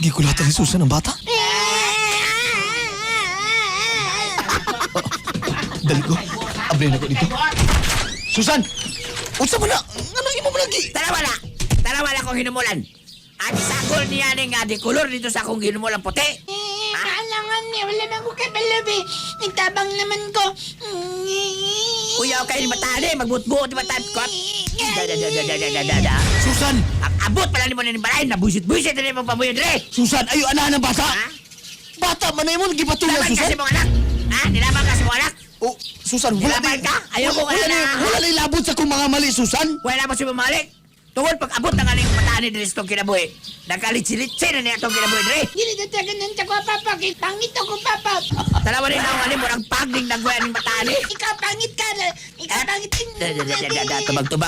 Gikulatan ni Susan ang bata? Dali ko. Abay na ko dito. Susan! Unsa mo na? Ano imo mo lagi? Tara wala kong hinumulan. Ang sagol niya nga di kulor dito sa akong hinumulan puti. Alangan niya, wala na ako kay Balabi. Nagtabang naman ko. Uyaw kayo ni Matali, magbut-buot ni Matali ko. Susan! Ang abot pala ni mo na ni Balay, nabuisit-buisit na ni mo pamuyo dire. Susan! Ayo anahan ng bata! Ha? Bata man na imo nagipatuloy Nilaban ka Susan! si mong anak? Ha? Nilaban ka si mong anak? Oh, Susan, wala Nilaban ka? Ayaw ko wala na ilabot sa kong mga mali, Susan! Wala mo si mamalik. Tungod pag abot ng aling Matali dire sa itong kinabuhi. Nagkalitsi-litsi na niya itong kinabuhi dire. Dili na taga ng ko, Papa. Pangit ako, Papa. Dalawa rin ang aling mo, ang pagling nagwaya ng Matali. Ikaw pangit ka na. Ikaw pangit. Tubag-tubag